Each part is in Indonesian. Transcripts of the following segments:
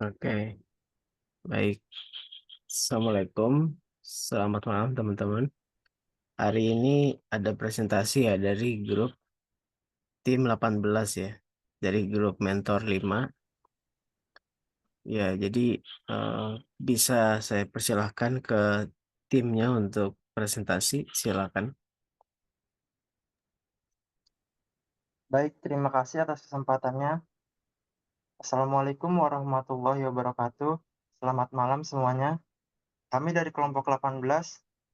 Oke, baik. Assalamualaikum. Selamat malam, teman-teman. Hari ini ada presentasi ya dari grup tim 18 ya. Dari grup Mentor 5. Ya, jadi eh, bisa saya persilahkan ke timnya untuk presentasi. Silakan. Baik, terima kasih atas kesempatannya. Assalamualaikum warahmatullahi wabarakatuh. Selamat malam semuanya. Kami dari kelompok 18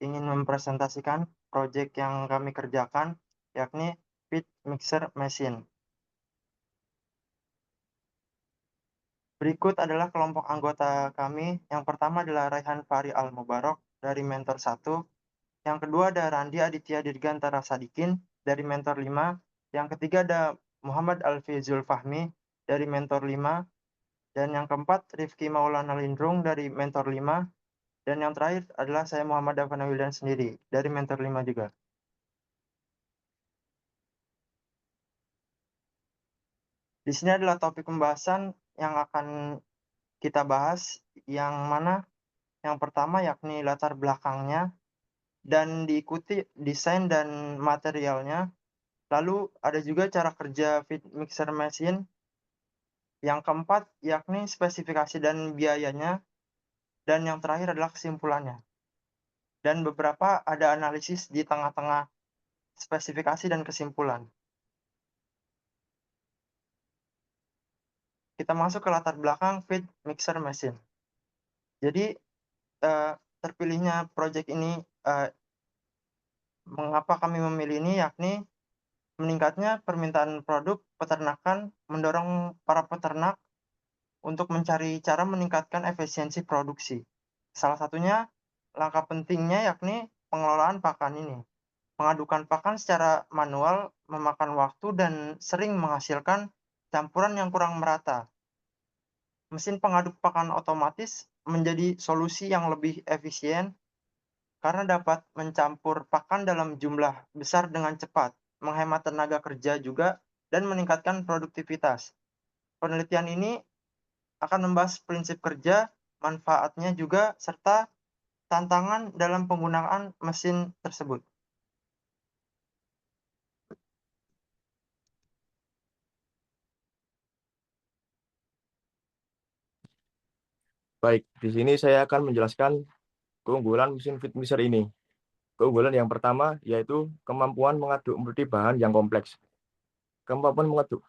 ingin mempresentasikan proyek yang kami kerjakan, yakni Pit Mixer Machine. Berikut adalah kelompok anggota kami. Yang pertama adalah Raihan Fahri Al-Mubarok dari Mentor 1. Yang kedua ada Randi Aditya Dirgantara Sadikin dari Mentor 5. Yang ketiga ada Muhammad Alfizul Fahmi dari Mentor 5. Dan yang keempat, Rifki Maulana Lindrung dari Mentor 5. Dan yang terakhir adalah saya Muhammad Dafana Wildan sendiri dari Mentor 5 juga. Di sini adalah topik pembahasan yang akan kita bahas, yang mana yang pertama yakni latar belakangnya dan diikuti desain dan materialnya. Lalu ada juga cara kerja Fit Mixer Machine. Yang keempat yakni spesifikasi dan biayanya. Dan yang terakhir adalah kesimpulannya. Dan beberapa ada analisis di tengah-tengah spesifikasi dan kesimpulan. Kita masuk ke latar belakang Fit Mixer Machine. Jadi terpilihnya proyek ini, mengapa kami memilih ini, yakni meningkatnya permintaan produk peternakan mendorong para peternak untuk mencari cara meningkatkan efisiensi produksi. Salah satunya langkah pentingnya yakni pengelolaan pakan ini. Mengadukan pakan secara manual memakan waktu dan sering menghasilkan campuran yang kurang merata. Mesin pengaduk pakan otomatis menjadi solusi yang lebih efisien karena dapat mencampur pakan dalam jumlah besar dengan cepat, menghemat tenaga kerja juga, dan meningkatkan produktivitas. Penelitian ini akan membahas prinsip kerja, manfaatnya juga, serta tantangan dalam penggunaan mesin tersebut. Baik, di sini saya akan menjelaskan keunggulan mesin feed mixer ini. Keunggulan yang pertama yaitu kemampuan mengaduk multi bahan yang kompleks. Kemampuan mengaduk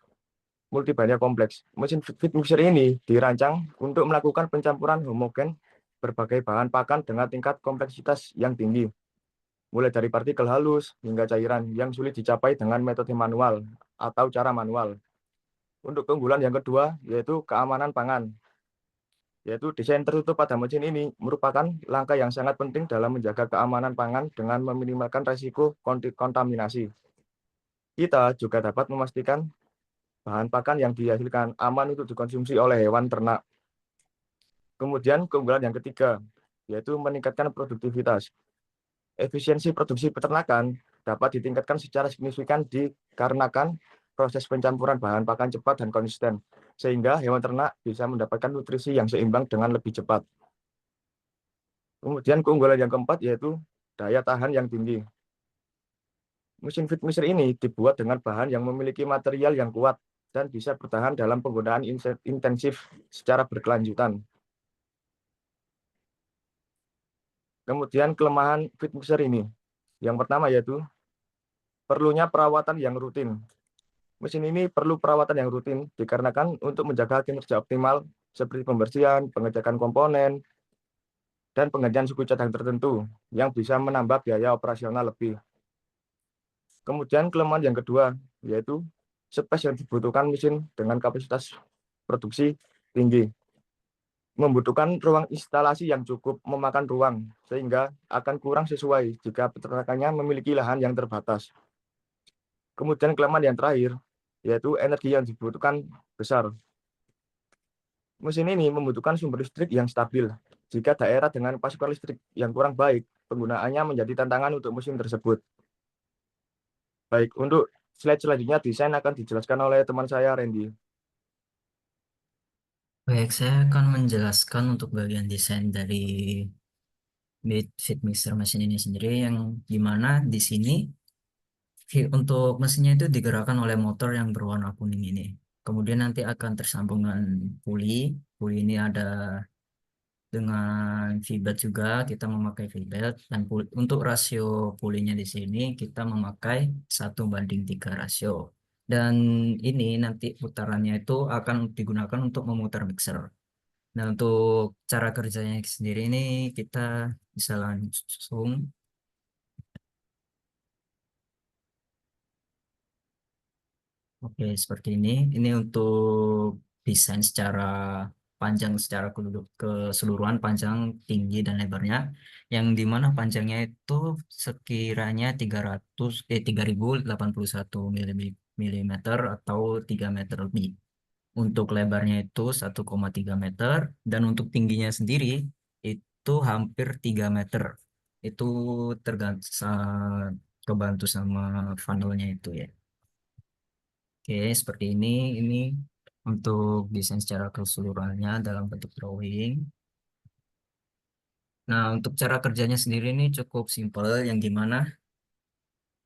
multi bahan yang kompleks. Mesin feed mixer ini dirancang untuk melakukan pencampuran homogen berbagai bahan pakan dengan tingkat kompleksitas yang tinggi, mulai dari partikel halus hingga cairan yang sulit dicapai dengan metode manual atau cara manual. Untuk keunggulan yang kedua yaitu keamanan pangan. Yaitu desain tertutup pada mesin ini merupakan langkah yang sangat penting dalam menjaga keamanan pangan dengan meminimalkan risiko kontaminasi. Kita juga dapat memastikan bahan pakan yang dihasilkan aman untuk dikonsumsi oleh hewan ternak. Kemudian keunggulan yang ketiga, yaitu meningkatkan produktivitas. Efisiensi produksi peternakan dapat ditingkatkan secara signifikan dikarenakan proses pencampuran bahan pakan cepat dan konsisten, sehingga hewan ternak bisa mendapatkan nutrisi yang seimbang dengan lebih cepat. Kemudian keunggulan yang keempat yaitu daya tahan yang tinggi. Mesin feed mixer ini dibuat dengan bahan yang memiliki material yang kuat dan bisa bertahan dalam penggunaan intensif secara berkelanjutan. Kemudian kelemahan feed mixer ini. Yang pertama yaitu perlunya perawatan yang rutin. Mesin ini perlu perawatan yang rutin dikarenakan untuk menjaga kinerja optimal seperti pembersihan, pengecekan komponen, dan penggantian suku cadang tertentu yang bisa menambah biaya operasional lebih. Kemudian kelemahan yang kedua, yaitu space yang dibutuhkan mesin dengan kapasitas produksi tinggi. Membutuhkan ruang instalasi yang cukup memakan ruang, sehingga akan kurang sesuai jika peternakannya memiliki lahan yang terbatas. Kemudian kelemahan yang terakhir, yaitu energi yang dibutuhkan besar. Mesin ini membutuhkan sumber listrik yang stabil. Jika daerah dengan pasokan listrik yang kurang baik, penggunaannya menjadi tantangan untuk mesin tersebut. Baik, untuk slide selanjutnya desain akan dijelaskan oleh teman saya, Randy. Baik, saya akan menjelaskan untuk bagian desain dari Fit Mixer mesin ini sendiri, yang dimana di sini untuk mesinnya itu digerakkan oleh motor yang berwarna kuning ini. Kemudian nanti akan tersambung dengan puli. Puli ini ada dengan V-belt juga, kita memakai V-belt, dan untuk rasio pulinya di sini kita memakai 1:3 rasio. Dan ini nanti putarannya itu akan digunakan untuk memutar mixer. Nah, untuk cara kerjanya sendiri ini kita bisa langsung. Oke, seperti ini. Ini untuk desain secara panjang, secara keseluruhan, panjang, tinggi, dan lebarnya. Yang dimana panjangnya itu sekiranya 3081 milimeter atau 3 meter lebih. Untuk lebarnya itu 1,3 meter, dan untuk tingginya sendiri itu hampir 3 meter. Itu tergantung kebantu sama funnelnya itu ya. Oke, seperti ini. Ini untuk desain secara keseluruhannya dalam bentuk drawing. Nah, untuk cara kerjanya sendiri ini cukup simpel, yang dimana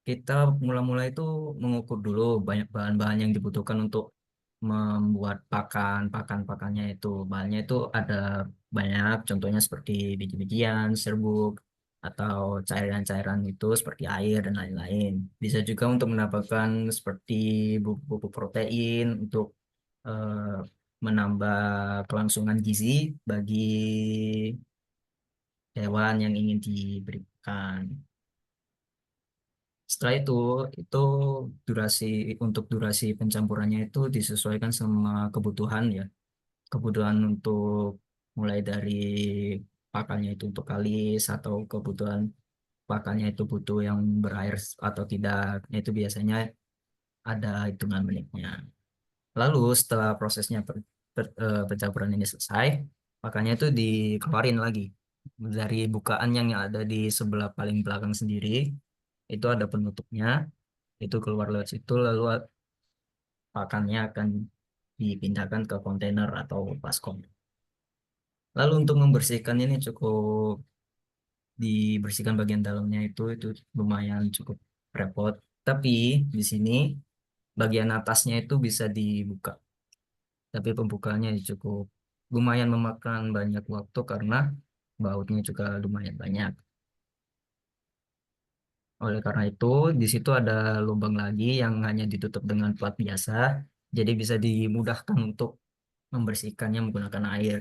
kita mula-mula itu mengukur dulu banyak bahan-bahan yang dibutuhkan untuk membuat pakannya itu. Bahannya itu ada banyak, contohnya seperti biji-bijian, serbuk, atau cairan-cairan itu seperti air dan lain-lain. Bisa juga untuk mendapatkan seperti bubuk-bubuk protein untuk eh, menambah kelangsungan gizi bagi hewan yang ingin diberikan. Setelah itu durasi untuk durasi pencampurannya itu disesuaikan sama kebutuhan ya. Kebutuhan untuk mulai dari pakannya itu untuk kalis, atau kebutuhan pakannya itu butuh yang berair atau tidak. Nah, itu biasanya ada hitungan menitnya. Lalu setelah prosesnya pencampuran ini selesai, pakannya itu dikeluarin lagi dari bukaan yang ada di sebelah paling belakang sendiri. Itu ada penutupnya, itu keluar lewat situ, lalu pakannya akan dipindahkan ke kontainer atau baskom. Lalu untuk membersihkan ini cukup dibersihkan bagian dalamnya itu lumayan cukup repot. Tapi di sini bagian atasnya itu bisa dibuka. Tapi pembukaannya cukup lumayan memakan banyak waktu karena bautnya juga lumayan banyak. Oleh karena itu, di situ ada lubang lagi yang hanya ditutup dengan plat biasa, jadi bisa dimudahkan untuk membersihkannya menggunakan air.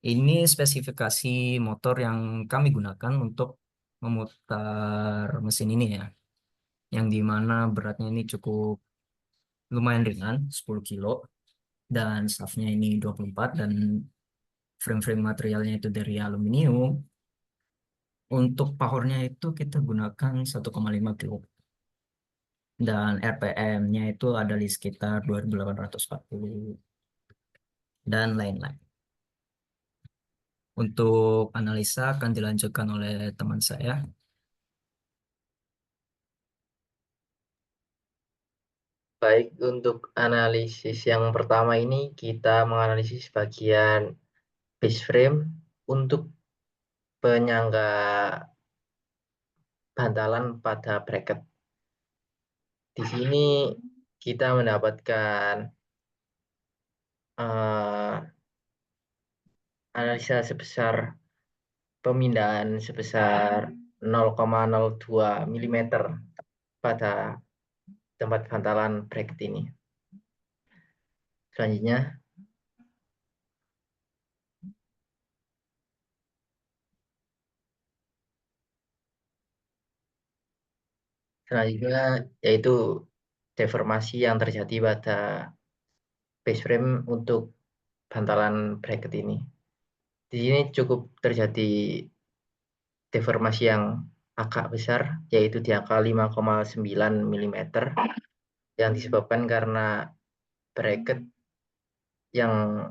Ini spesifikasi motor yang kami gunakan untuk memutar mesin ini ya, yang dimana beratnya ini cukup lumayan ringan, 10 kilo, dan shaftnya ini 24, dan frame-frame materialnya itu dari aluminium. Untuk powernya itu kita gunakan 1,5 kilo, dan RPM-nya itu ada di sekitar 2840 dan lain-lain. Untuk analisa akan dilanjutkan oleh teman saya. Baik, untuk analisis yang pertama ini kita menganalisis bagian base frame untuk penyangga bantalan pada bracket. Di sini kita mendapatkan analisa sebesar pemindahan sebesar 0,02 mm pada tempat bantalan bracket ini. Selanjutnya, yaitu deformasi yang terjadi pada base frame untuk bantalan bracket ini. Di sini cukup terjadi deformasi yang agak besar, yaitu di angka 5,9 mm, yang disebabkan karena bracket yang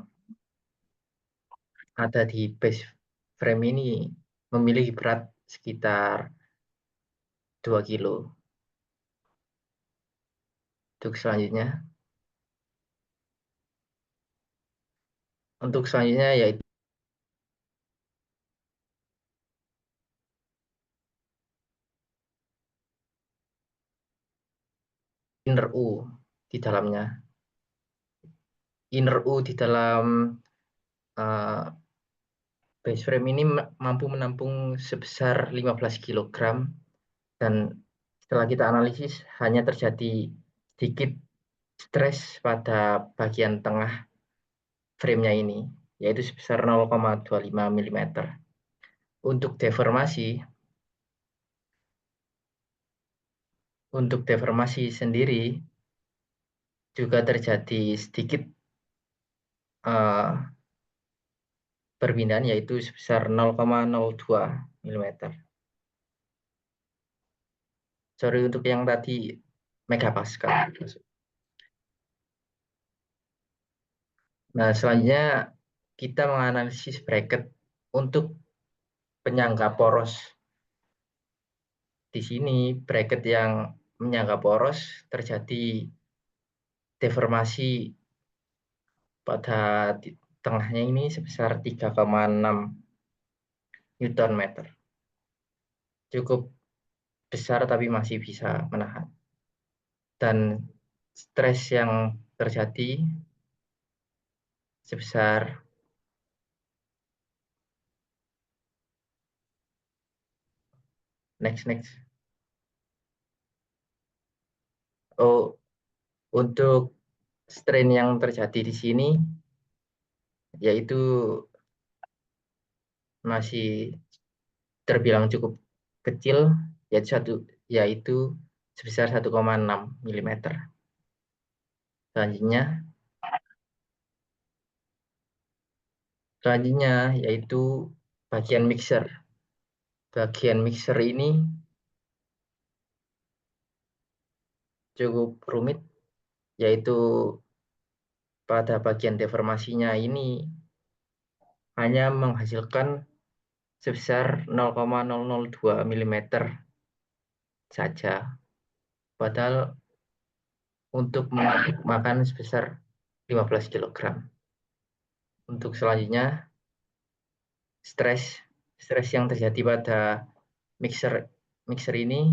ada di base frame ini memiliki berat sekitar 2 kilo. Untuk selanjutnya, Untuk selanjutnya yaitu inner U di dalamnya. Inner U di dalam base frame ini mampu menampung sebesar 15 kg, dan setelah kita analisis hanya terjadi sedikit stres pada bagian tengah frame-nya ini, yaitu sebesar 0,25 mm. Untuk deformasi sendiri juga terjadi sedikit perpindahan, yaitu sebesar 0,02 mm. Sorry untuk yang tadi megapascal. Nah, selanjutnya kita menganalisis bracket untuk penyangga poros. Di sini bracket yang menyangga poros terjadi deformasi pada tengahnya ini sebesar 3,6 Newton meter. Cukup besar tapi masih bisa menahan. Dan stres yang terjadi sebesar next. Oh, untuk strain yang terjadi di sini yaitu masih terbilang cukup kecil, yaitu sebesar 1,6 mm. Selanjutnya yaitu bagian mixer. Bagian mixer ini cukup rumit, yaitu pada bagian deformasinya ini hanya menghasilkan sebesar 0,002 mm saja. Padahal untuk makan sebesar 15 kg. Untuk selanjutnya, stres yang terjadi pada mixer ini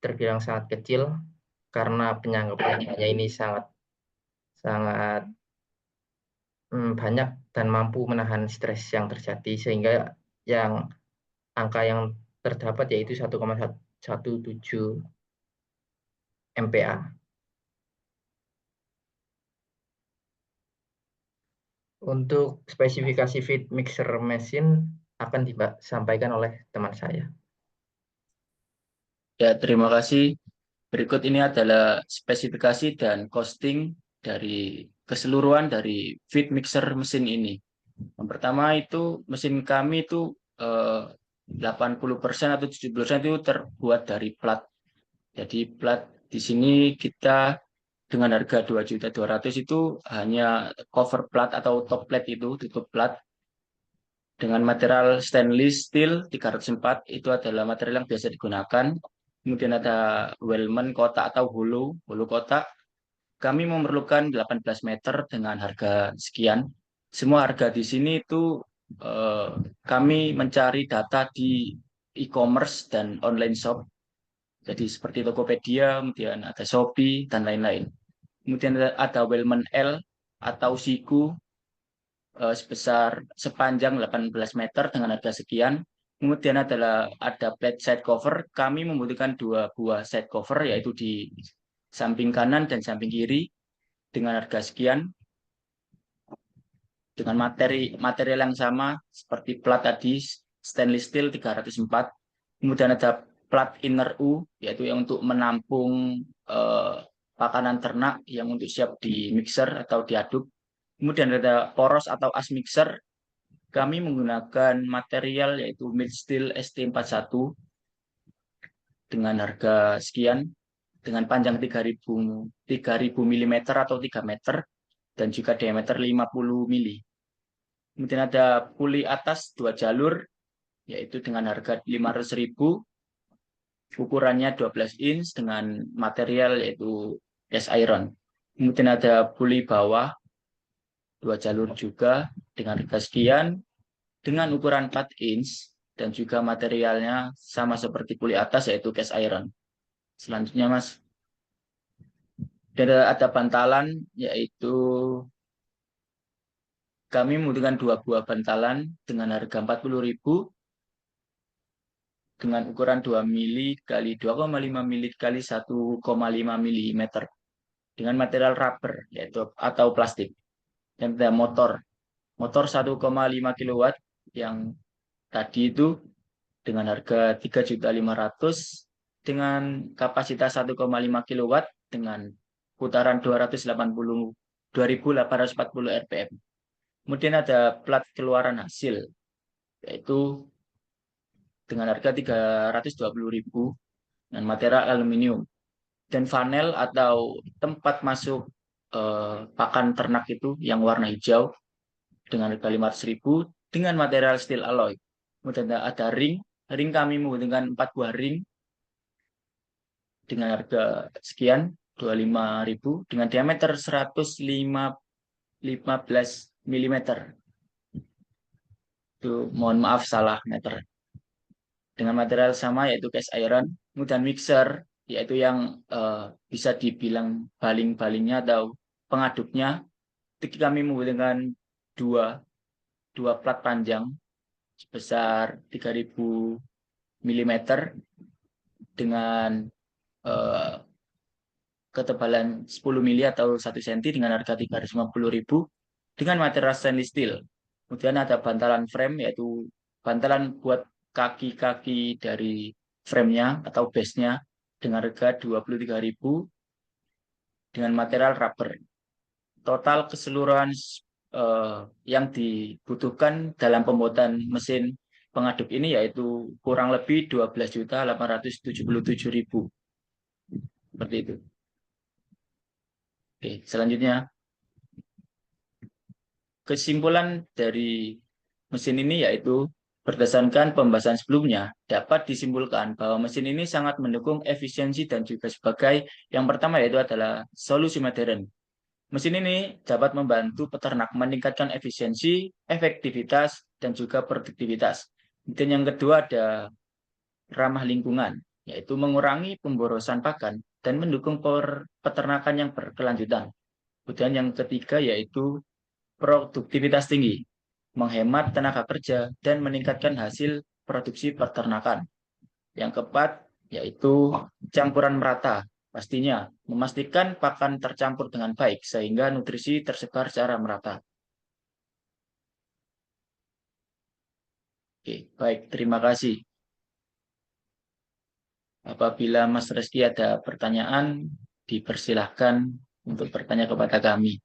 terbilang sangat kecil karena penyangga-penyangganya ini sangat banyak dan mampu menahan stres yang terjadi, sehingga angka yang terdapat yaitu 1,17 MPa. Untuk spesifikasi feed mixer mesin akan disampaikan oleh teman saya. Ya, terima kasih. Berikut ini adalah spesifikasi dan costing dari keseluruhan dari feed mixer mesin ini. Yang pertama itu mesin kami itu 80% atau 70% itu terbuat dari plat. Jadi plat di sini kita dengan harga 2.200.000 itu hanya cover plat atau top plate, itu tutup plat dengan material stainless steel 304. Itu adalah material yang biasa digunakan. Kemudian ada Wellman kotak atau hulu kotak. Kami memerlukan 18 meter dengan harga sekian. Semua harga di sini itu kami mencari data di e-commerce dan online shop. Jadi seperti Tokopedia, kemudian ada Shopee, dan lain-lain. Kemudian ada Wellman L atau Siku sebesar sepanjang 18 meter dengan harga sekian. Kemudian ada plate side cover. Kami membutuhkan 2 buah side cover, yaitu di samping kanan dan samping kiri dengan harga sekian. Dengan material yang sama seperti plat tadi, stainless steel 304. Kemudian ada plat inner U, yaitu yang untuk menampung pakanan ternak yang untuk siap di mixer atau diaduk. Kemudian ada poros atau as mixer. Kami menggunakan material yaitu mild steel ST41 dengan harga sekian, dengan panjang 3000 mm atau 3 meter, dan juga diameter 50 mili. Kemudian ada puli atas 2 jalur, yaitu dengan harga 500.000, ukurannya 12 inch dengan material yaitu cast iron. Kemudian ada puli bawah 2 jalur juga dengan harga sekian, dengan ukuran 4 inch, dan juga materialnya sama seperti kulit atas, yaitu cast iron. Selanjutnya, Mas, ada bantalan, yaitu kami membutuhkan 2 buah bantalan dengan harga 40.000 dengan ukuran 2 mili kali 2,5 mili kali 1,5 mm dengan material rubber yaitu atau plastik. Dan ada motor 1,5 kW yang tadi itu dengan harga 3.500.000 dengan kapasitas 1,5 kW dengan putaran 280 2.840 rpm. Kemudian ada plat keluaran hasil yaitu dengan harga 320.000 dengan material aluminium, dan panel atau tempat masuk pakan ternak itu yang warna hijau dengan harga 500.000 dengan material steel alloy. Kemudian ada ring kami membutuhkan 4 buah ring dengan harga sekian 25.000 dengan diameter 115 mm. Itu mohon maaf salah meter. Dengan material sama yaitu cast iron, kemudian mixer yaitu yang bisa dibilang baling-balingnya atau pengaduknya. Kami membutuhkan dua plat panjang sebesar 3.000 mm dengan ketebalan 10 mili atau 1 cm dengan harga 350.000 dengan material stainless steel. Kemudian ada bantalan frame yaitu bantalan buat kaki-kaki dari frame-nya atau base-nya dengan harga 23.000 dengan material rubber. Total keseluruhan yang dibutuhkan dalam pembuatan mesin pengaduk ini yaitu kurang lebih 12.877.000. Seperti itu. Oke, selanjutnya kesimpulan dari mesin ini yaitu berdasarkan pembahasan sebelumnya, dapat disimpulkan bahwa mesin ini sangat mendukung efisiensi dan juga sebagai yang pertama yaitu adalah solusi modern. Mesin ini dapat membantu peternak meningkatkan efisiensi, efektivitas, dan juga produktivitas. Dan yang kedua ada ramah lingkungan, yaitu mengurangi pemborosan pakan dan mendukung peternakan yang berkelanjutan. Kemudian yang ketiga yaitu produktivitas tinggi, menghemat tenaga kerja, dan meningkatkan hasil produksi peternakan. Yang keempat, yaitu campuran merata. Pastinya, memastikan pakan tercampur dengan baik, sehingga nutrisi tersebar secara merata. Oke, baik, terima kasih. Apabila Mas Reski ada pertanyaan, dipersilahkan untuk bertanya kepada kami.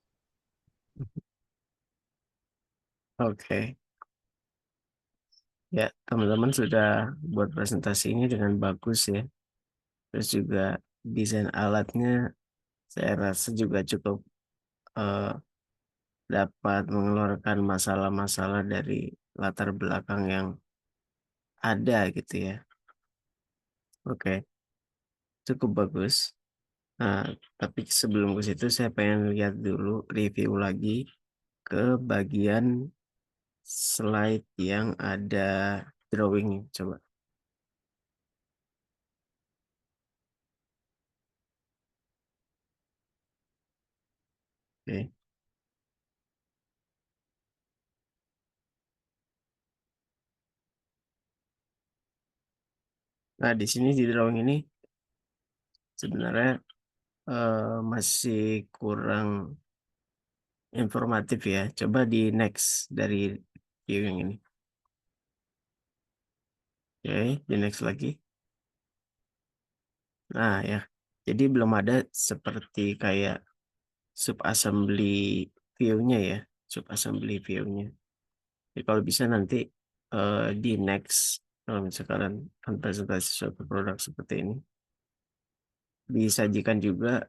Oke. Ya, teman-teman sudah buat presentasi ini dengan bagus ya. Terus juga desain alatnya saya rasa juga cukup dapat mengeluarkan masalah-masalah dari latar belakang yang ada gitu ya. Oke, cukup bagus. Nah, tapi sebelum ke situ saya pengen lihat dulu review lagi ke bagian slide yang ada drawing. Coba. Oke. Nah, di sini di drawing ini sebenarnya masih kurang informatif ya. Coba di next dari view yang ini. Oke, di next lagi. Nah ya, jadi belum ada seperti kayak subassembly view-nya ya, subassembly view-nya. Jadi kalau bisa nanti di next, kalau misalkan presentasi suatu produk seperti ini, disajikan juga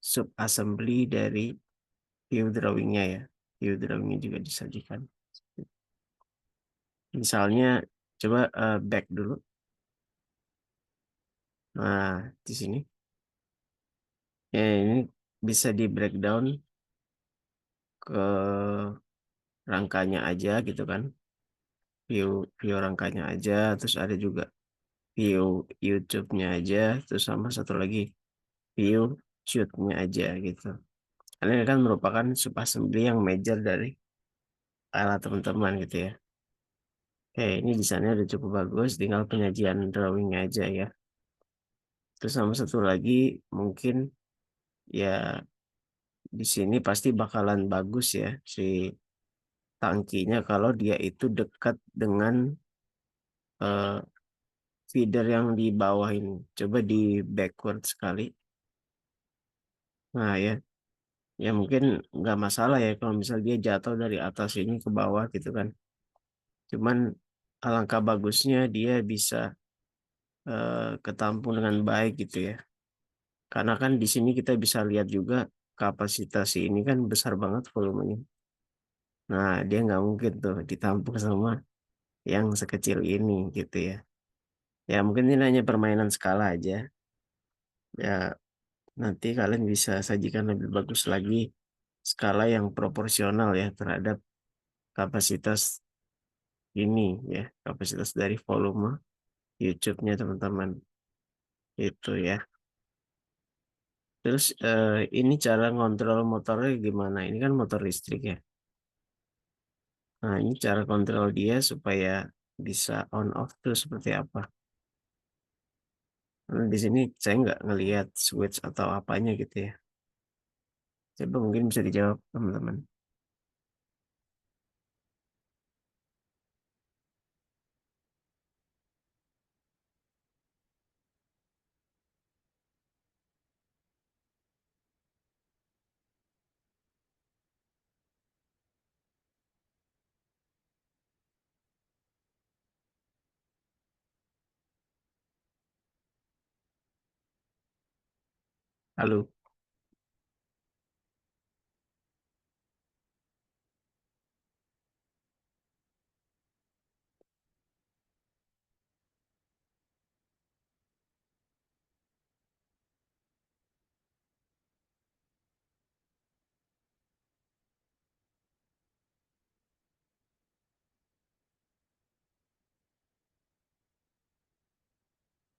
subassembly dari view drawing-nya ya. View drawing-nya juga disajikan. Misalnya, coba back dulu. Nah, di sini. Ya, ini bisa di breakdown ke rangkanya aja gitu kan, view rangkanya aja, terus ada juga view YouTube-nya aja, terus sama satu lagi view shoot-nya aja gitu. Karena ini kan merupakan subassembly yang major dari alat teman-teman gitu ya. Oke, ini desainnya udah cukup bagus, tinggal penyajian drawingnya aja ya. Terus sama satu lagi mungkin ya di sini pasti bakalan bagus ya si tangkinya kalau dia itu dekat dengan eh, feeder yang di bawah ini. Coba di backward sekali. Nah ya, ya mungkin nggak masalah ya kalau misal dia jatuh dari atas ini ke bawah gitu kan. Cuman alangkah bagusnya dia bisa ketampung dengan baik gitu ya. Karena kan di sini kita bisa lihat juga kapasitas ini kan besar banget volumenya. Nah, dia nggak mungkin tuh ditampung sama yang sekecil ini gitu ya. Ya mungkin ini hanya permainan skala aja. Ya nanti kalian bisa sajikan lebih bagus lagi skala yang proporsional ya terhadap kapasitas ini ya, kapasitas dari volume YouTube-nya teman-teman. Itu ya. Terus ini cara ngontrol motornya gimana? Ini kan motor listrik ya. Nah, ini cara kontrol dia supaya bisa on off tuh seperti apa? Nah, di sini saya nggak ngelihat switch atau apanya gitu ya. Coba mungkin bisa dijawab teman-teman. Halo,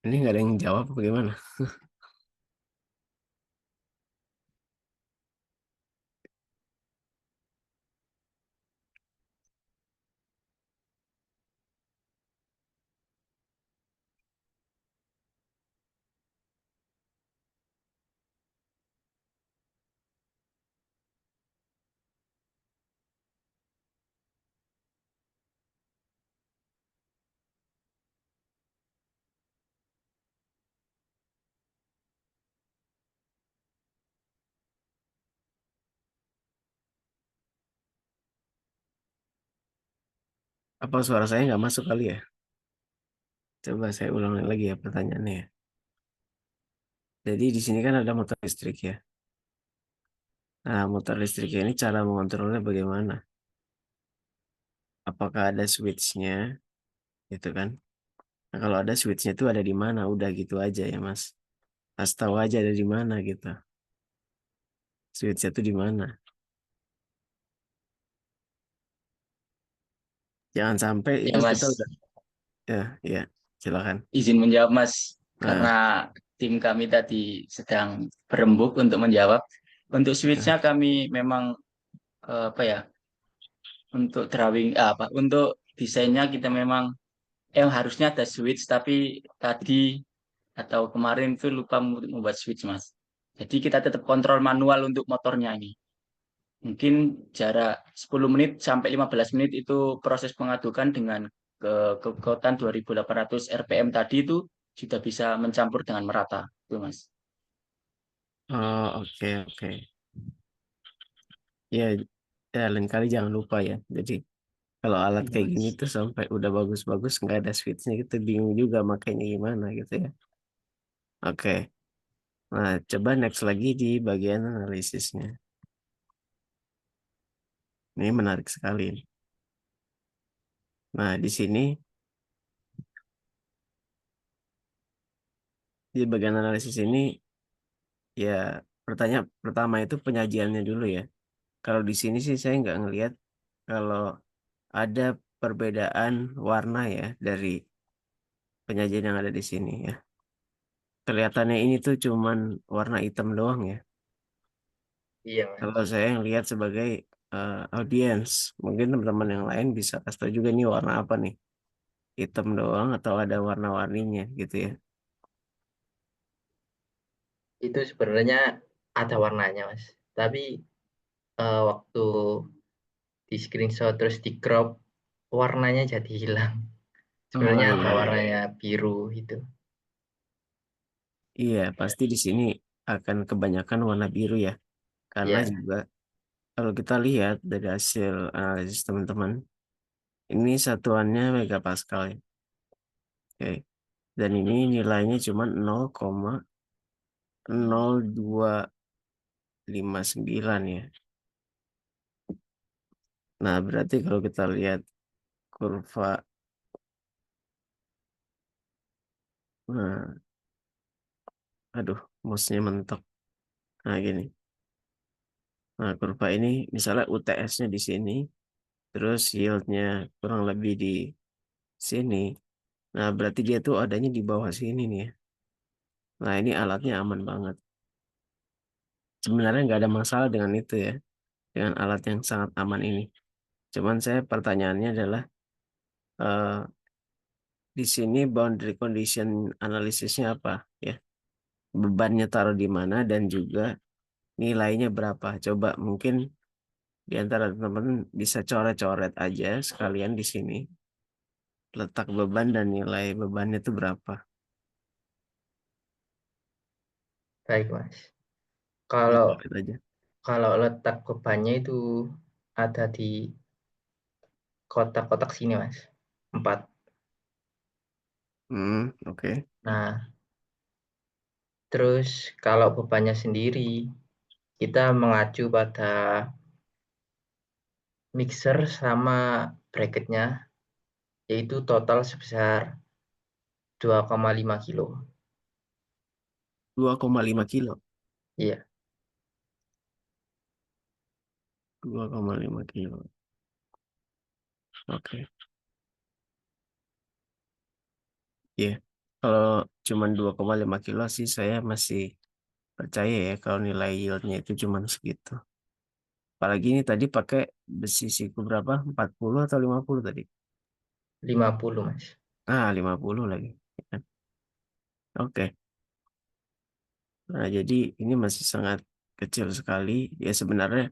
ini nggak ada yang jawab bagaimana? Apa suara saya nggak masuk kali ya? Coba saya ulangi lagi ya pertanyaannya ya. Jadi di sini kan ada motor listrik ya. Nah, motor listrik ini cara mengontrolnya bagaimana? Apakah ada switchnya, gitu kan? Nah, kalau ada switchnya itu ada di mana? Udah gitu aja ya, Mas. Pas tahu aja ada di mana gitu. Switchnya itu di mana? Jangan sampai Ya itu kita Mas, udah, ya, ya, silakan. izin menjawab Mas, karena Nah, tim kami tadi sedang berembuk untuk menjawab. Untuk nah, switch-nya kami memang apa ya, untuk drawing apa, untuk desainnya kita memang harusnya ada switch tapi tadi atau kemarin itu lupa membuat switch Mas. Jadi kita tetap kontrol manual untuk motornya ini. Mungkin jarak 10 menit sampai 15 menit itu proses pengadukan dengan kekuatan 2800 RPM tadi itu sudah bisa mencampur dengan merata, itu Mas. oh, oke, oke. Ya, ya, lain kali jangan lupa ya. Jadi, kalau alat Iya, kayak gini Mas. tuh sampai udah bagus-bagus nggak ada switchnya kita bingung juga makanya gimana gitu ya. Oke. Nah, coba next lagi di bagian analisisnya. Ini menarik sekali. Nah, di sini di bagian analisis ini ya pertanyaan pertama itu penyajiannya dulu ya. Kalau di sini sih saya nggak ngelihat kalau ada perbedaan warna ya dari penyajian yang ada di sini ya. Kelihatannya ini tuh cuman warna hitam doang ya. Iya, Mas. Kalau saya yang lihat sebagai audiens, mungkin teman-teman yang lain bisa kasih tahu juga nih warna apa nih, hitam doang atau ada warna-warninya gitu ya. Itu sebenarnya ada warnanya, Mas. Tapi waktu di screenshot terus di crop, warnanya jadi hilang. Oh Sebenarnya ada iya, warnanya biru itu. iya pasti di sini akan kebanyakan warna biru ya, karena Ya, juga kalau kita lihat dari hasil analisis teman-teman, ini satuannya megapascal ya. Oke. Dan ini nilainya cuma 0,0259 ya. Nah, berarti kalau kita lihat kurva, nah, aduh, mouse-nya mentok. Nah, gini. Nah, kurva ini misalnya UTS-nya di sini, terus yield-nya kurang lebih di sini. Nah, berarti dia tuh adanya di bawah sini nih ya. Nah, ini alatnya aman banget. Sebenarnya nggak ada masalah dengan itu ya, dengan alat yang sangat aman ini. Cuman saya pertanyaannya adalah, eh, di sini boundary condition analisisnya apa ya? Bebannya taruh di mana dan juga nilainya berapa? Coba mungkin di antara teman-teman bisa coret-coret aja sekalian di sini. Letak beban dan nilai bebannya itu berapa? baik, Mas. Kalau Coret aja. kalau letak bebannya itu ada di kotak-kotak sini, Mas. 4. Oke. Nah, terus kalau bebannya sendiri, kita mengacu pada mixer sama bracketnya, yaitu total sebesar 2,5 kilo. 2,5 kilo. Iya, 2,5 kilo. Oke. Iya. Kalau cuma 2,5 kilo sih saya masih percaya ya kalau nilai yieldnya itu cuma segitu. Apalagi ini tadi pakai besi siku berapa? 40 atau 50 tadi? 50, Mas. 50 lagi. Ya kan? Oke. Nah, jadi ini masih sangat kecil sekali. Ya sebenarnya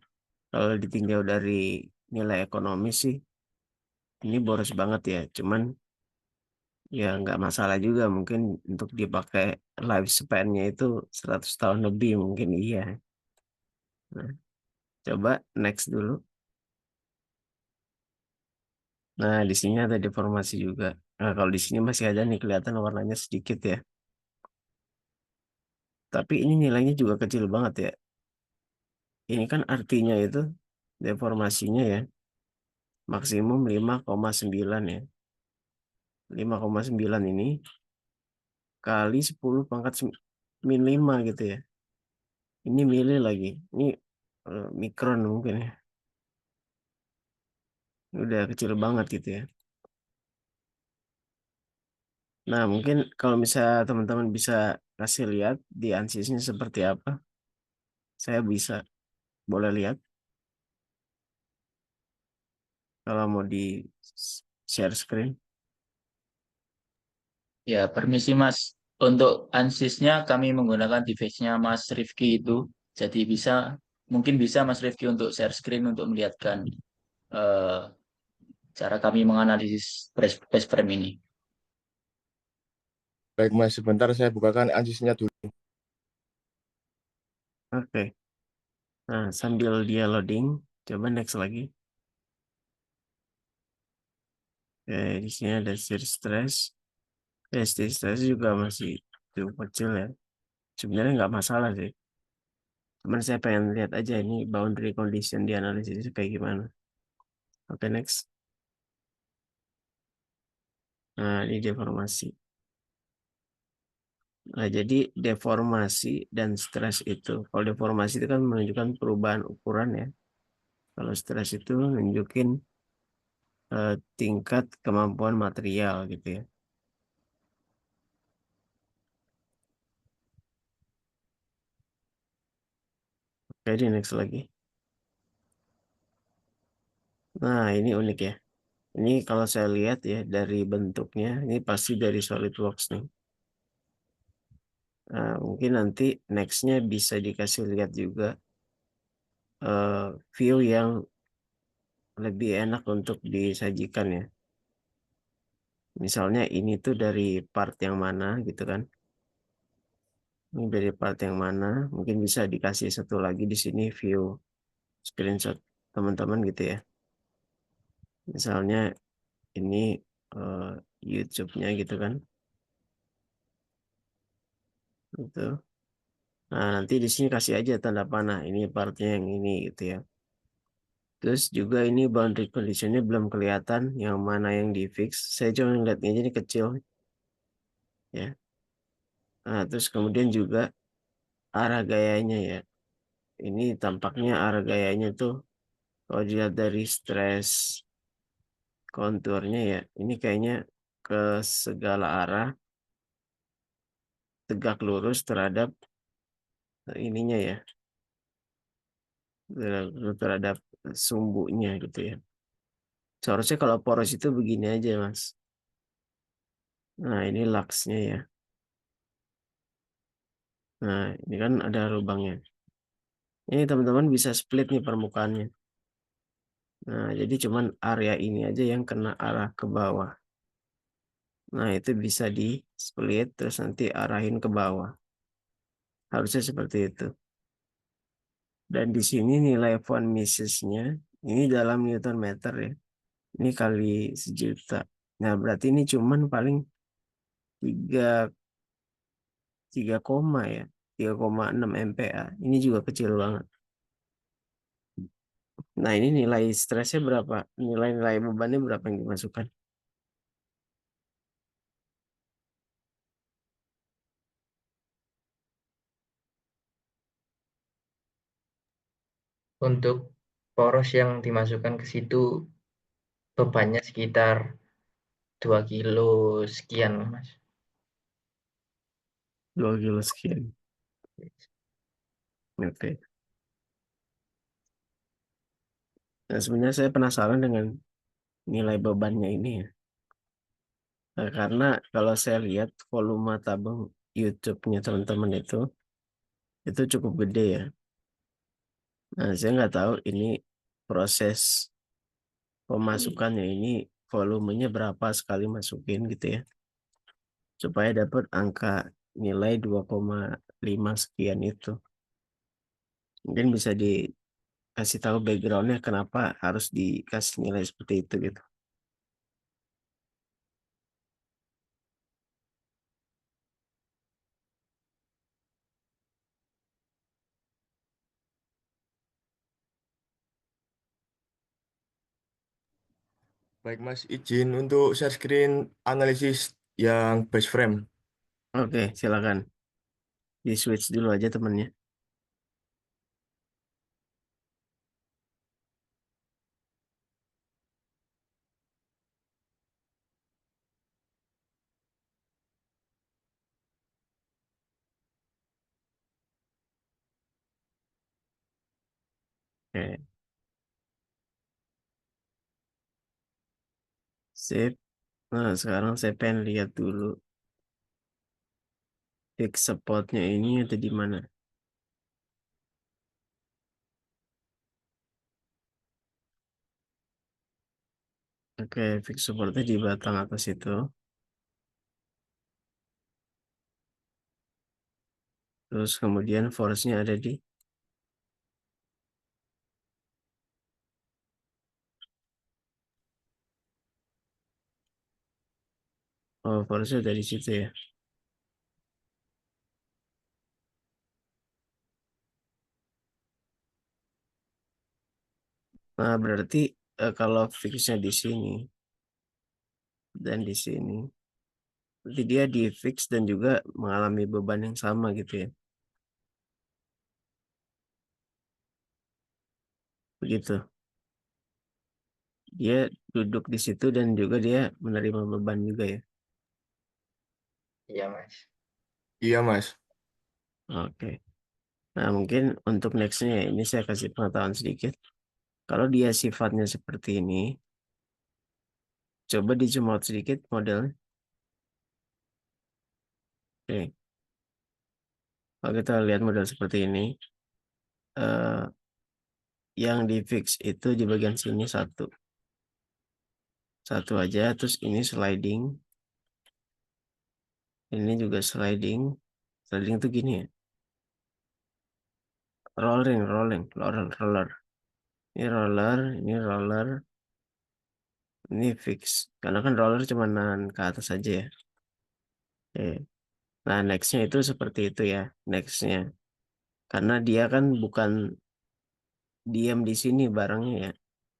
kalau ditinjau dari nilai ekonomi sih, ini boros banget ya. Cuman ya nggak masalah juga mungkin untuk dipakai lifespan-nya itu 100 tahun lebih mungkin iya. Nah, coba next dulu. Nah, di sini ada deformasi juga. Nah, kalau di sini masih ada nih kelihatan warnanya sedikit ya. Tapi ini nilainya juga kecil banget ya. Ini kan artinya itu deformasinya ya maksimum 5,9 ya. 5,9 ini kali 10 pangkat min 5 gitu ya. Ini mili lagi. Ini mikron mungkin ya. Udah kecil banget gitu ya. Nah, mungkin kalau misalnya teman-teman bisa kasih lihat di ansisnya seperti apa, saya bisa boleh lihat kalau mau di share screen. Ya, permisi Mas. Untuk ansisnya kami menggunakan device-nya Mas Rifki itu. Jadi mungkin bisa Mas Rifki untuk share screen untuk melihatkan eh, cara kami menganalisis base frame ini. Baik, Mas, sebentar saya bukakan ansisnya dulu. Oke. Nah, sambil dia loading, coba next lagi. Oke, di sini ada shear stress. Shear stress juga masih cukup kecil ya. Sebenarnya nggak masalah sih. Cuman saya pengen lihat aja ini boundary condition di analisisnya kayak gimana. Oke, next. Nah, ini deformasi. Nah, jadi deformasi dan stres itu. Kalau deformasi itu kan menunjukkan perubahan ukuran ya. Kalau stres itu nunjukin tingkat kemampuan material gitu ya. Oke, di next lagi. Nah, ini unik ya. Ini kalau saya lihat ya dari bentuknya, ini pasti dari SolidWorks nih. Nah, mungkin nanti nextnya bisa dikasih lihat juga view yang lebih enak untuk disajikan ya. Misalnya ini tuh dari part yang mana gitu kan. Ini dari part yang mana, mungkin bisa dikasih satu lagi di sini view screenshot teman-teman gitu ya. Misalnya ini eh, YouTube-nya gitu kan. Gitu. Nah, nanti di sini kasih aja tanda panah. Ini partnya yang ini gitu ya. Terus juga ini boundary conditionnya belum kelihatan yang mana yang di fix. Saya cuma ngeliatnya aja ini kecil ya. Nah, terus kemudian juga arah gayanya ya. Ini tampaknya arah gayanya tuh kalau dilihat dari stress konturnya ya. Ini kayaknya ke segala arah tegak lurus terhadap ininya ya. Terhadap sumbunya gitu ya. Seharusnya kalau poros itu begini aja Mas. Nah, ini luxnya ya. Nah, ini kan ada lubangnya. Ini teman-teman bisa split nih permukaannya. Nah, jadi cuman area ini aja yang kena arah ke bawah. Nah, itu bisa di split terus nanti arahin ke bawah. Harusnya seperti itu. Dan di sini nilai von Misesnya ini dalam Newton meter ya. Ini kali 1.000.000. Nah, berarti ini cuman paling 3 3 koma ya. 3,6 MPa. Ini juga kecil banget. Nah, ini nilai stresnya berapa? Nilai-nilai bebannya berapa yang dimasukkan? Untuk poros yang dimasukkan ke situ bebannya sekitar 2 kilo sekian, Mas. 2 kilo sekian. Oke. Nah, sebenarnya saya penasaran dengan nilai bebannya ini ya. Nah, karena kalau saya lihat volume tabung YouTube-nya teman-teman itu cukup gede ya. Nah, saya nggak tahu ini proses pemasukannya ini volumenya berapa sekali masukin gitu ya. Supaya dapat angka nilai 2,5 sekian itu. Mungkin bisa dikasih tahu backgroundnya kenapa harus dikasih nilai seperti itu gitu. Baik Mas, izin untuk share screen analisis yang base frame. Oke, silakan. Di switch dulu aja temennya. Oke, sip. Nah, sekarang saya pengen lihat dulu fix spotnya ini ada di mana. Oke, fix supportnya di batang atas itu. Terus kemudian force-nya ada di force-nya dari situ ya. Nah, berarti kalau fix-nya di sini dan di sini, berarti dia di fix dan juga mengalami beban yang sama gitu ya. Begitu. dia duduk di situ dan juga dia menerima beban juga ya. Iya, Mas. Iya, Mas. Oke. Nah, mungkin untuk nextnya ya, ini saya kasih pengetahuan sedikit. Kalau dia sifatnya seperti ini, coba di zoom out sedikit modelnya. Oke. Kalau kita lihat model seperti ini, eh, yang di fix itu di bagian sini satu aja, terus ini sliding, ini juga sliding tuh gini ya, rolling, roller. Ini roller, ini fix. Karena kan roller cuma nahan ke atas aja ya. Oke. Nah, nextnya itu seperti itu ya, nextnya. Karena dia kan bukan diam di sini barangnya ya,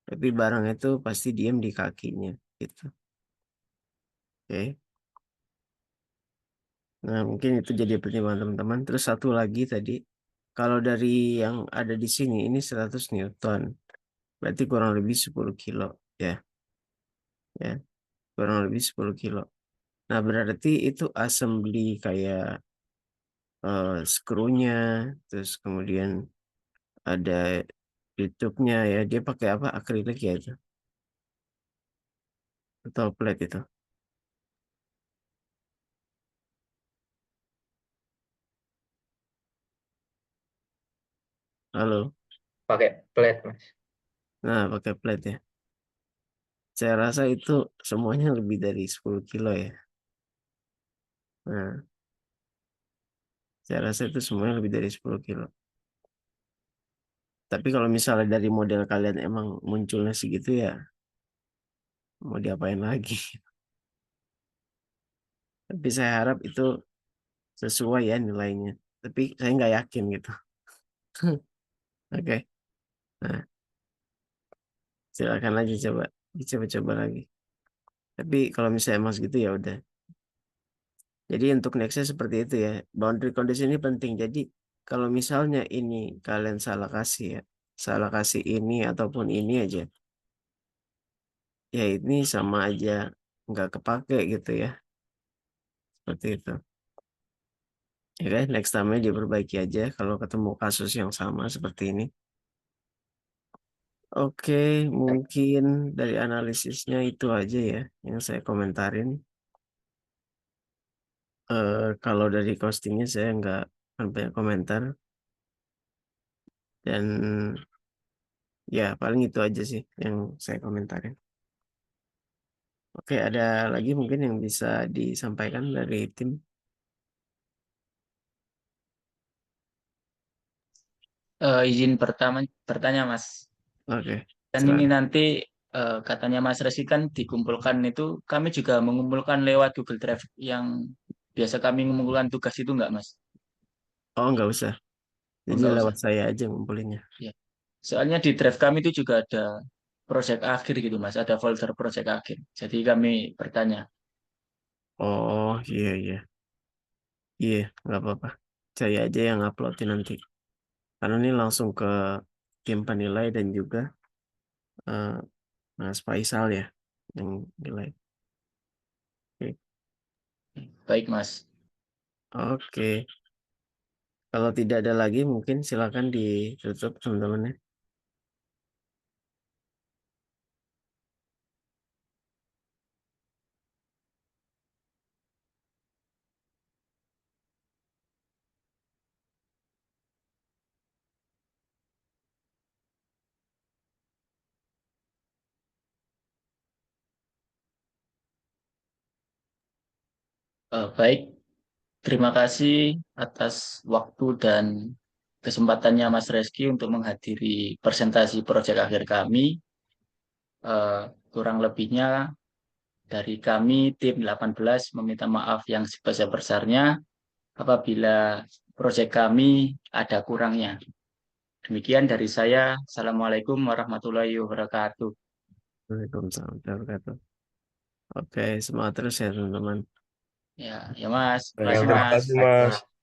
tapi barang itu pasti diam di kakinya gitu. Oke. Nah, mungkin itu jadi pertimbangan teman-teman. Terus satu lagi tadi, kalau dari yang ada di sini ini 100 Newton, berarti kurang lebih 10 kilo ya, ya, kurang lebih 10 kilo. Nah, berarti itu assembly kayak skrunya, terus kemudian ada YouTube-nya ya. Dia pakai apa? Akrilik ya itu, atau plate itu. Halo. Pakai plate, Mas. Nah, pakai plate ya. Saya rasa itu semuanya lebih dari 10 kilo ya. Nah, saya rasa itu semuanya lebih dari 10 kilo. Tapi kalau misalnya dari model kalian emang munculnya segitu ya, mau diapain lagi? Tapi saya harap itu sesuai ya nilainya. Tapi saya nggak yakin gitu. Oke. Nah, silakan aja coba. Dicoba-coba lagi. Tapi kalau misalnya emang segitu ya udah. Jadi untuk nextnya seperti itu ya. Boundary condition ini penting. Jadi kalau misalnya ini kalian salah kasih ya. Salah kasih ini ataupun ini aja. Ya ini sama aja nggak kepake gitu ya. Seperti itu. Ya kan, next time-nya diperbaiki aja kalau ketemu kasus yang sama seperti ini. Oke, mungkin dari analisisnya itu aja ya yang saya komentarin. Kalau dari costingnya saya nggak akan banyak komentar. Dan ya paling itu aja sih yang saya komentarin. Oke, ada lagi mungkin yang bisa disampaikan dari tim? Izin pertama bertanya, Mas. Oke, Kan ini silakan. nanti katanya Mas Resi kan dikumpulkan itu, kami juga mengumpulkan lewat Google Drive yang biasa kami mengumpulkan tugas itu enggak, Mas? Oh, nggak usah. Oh, Jadi enggak usah. lewat saya aja ngumpulinnya. Ya. Soalnya di drive kami itu juga ada proyek akhir gitu, Mas. Ada folder proyek akhir. Jadi kami bertanya. Oh, iya, iya. Iya, nggak apa-apa. Saya aja yang uploadin nanti. Karena ini langsung ke tim penilai dan juga eh, Mas Faisal ya yang nilai. Oke. Baik, Mas. Oke. Kalau tidak ada lagi mungkin silakan ditutup teman-teman ya. Baik, terima kasih atas waktu dan kesempatannya Mas Reski untuk menghadiri presentasi proyek akhir kami. Eh, Kurang lebihnya dari kami tim 18 meminta maaf yang sebesar-besarnya apabila proyek kami ada kurangnya. Demikian dari saya. Assalamualaikum warahmatullahi wabarakatuh. Waalaikumsalam warahmatullahi wabarakatuh. Oke, semangat terus ya teman-teman. Ya, ya Mas. Ya, Makasih terima Mas. kasih, Mas.